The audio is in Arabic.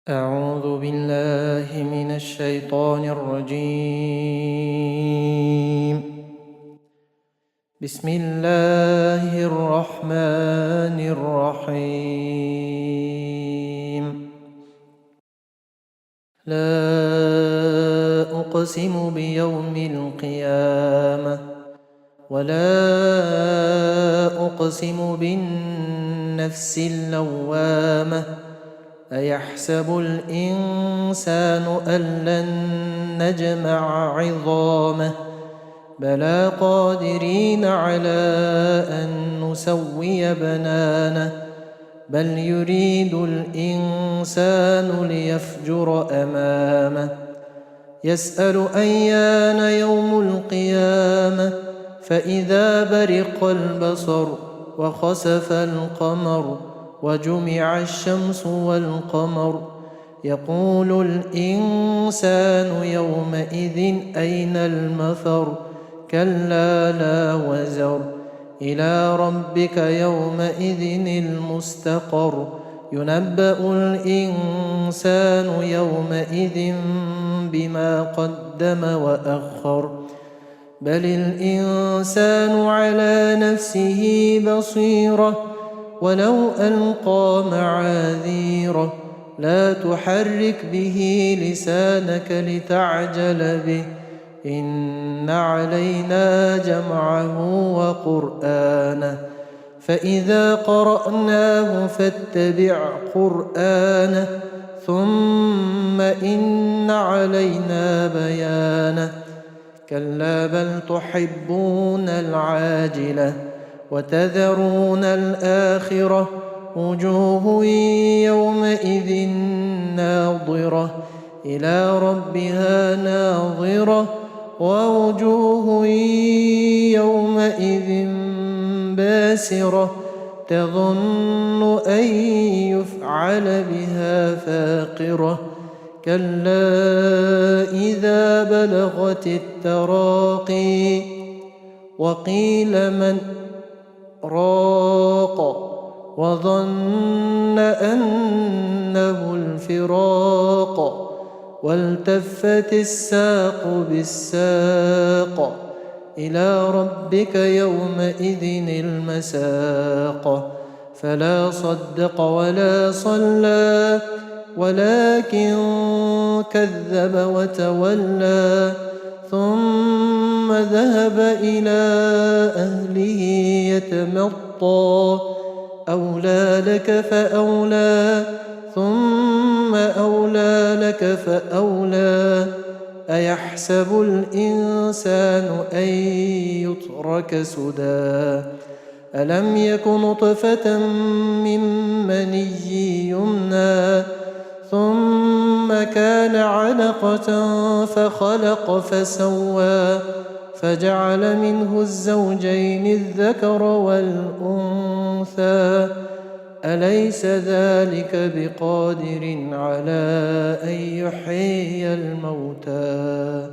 أعوذ بالله من الشيطان الرجيم. بسم الله الرحمن الرحيم. لا أقسم بيوم القيامة ولا أقسم بالنفس اللوامة أيحسب الإنسان أن لن نجمع عظامه بلى قادرين على أن نسوي بنانه بل يريد الإنسان ليفجر أمامه يسأل أيان يوم القيامة فإذا برق البصر وخسف القمر وجمع الشمس والقمر يقول الإنسان يومئذ أين المفر كلا لا وزر إلى ربك يومئذ المستقر ينبأ الإنسان يومئذ بما قدم وأخر بل الإنسان على نفسه بصيرة ولو ألقى معاذيره لا تحرك به لسانك لتعجل به إن علينا جمعه وقرآنه فإذا قرأناه فاتبع قرآنه ثم إن علينا بيانه كلا بل تحبون العاجلة وتذرون الآخرة وجوه يومئذ ناظرة إلى ربها ناظرة ووجوه يومئذ باسرة تظن أن يفعل بها فاقرة كلا إذا بلغت التراقي وقيل من راق وظن أنه الفراق والتفت الساق بالساق إلى ربك يومئذ المساق فلا صدق ولا صلى ولكن كذب وتولى ثم ذهب إلى أهله يتمطى أولى لك فأولى ثم أولى لك فأولى أيحسب الإنسان أن يترك سدى ألم يك نطفة من مني يمنى ثم كان علقة فخلق فسوى فجعل منه الزوجين الذكر والأنثى أليس ذلك بقادر على أن يحيي الموتى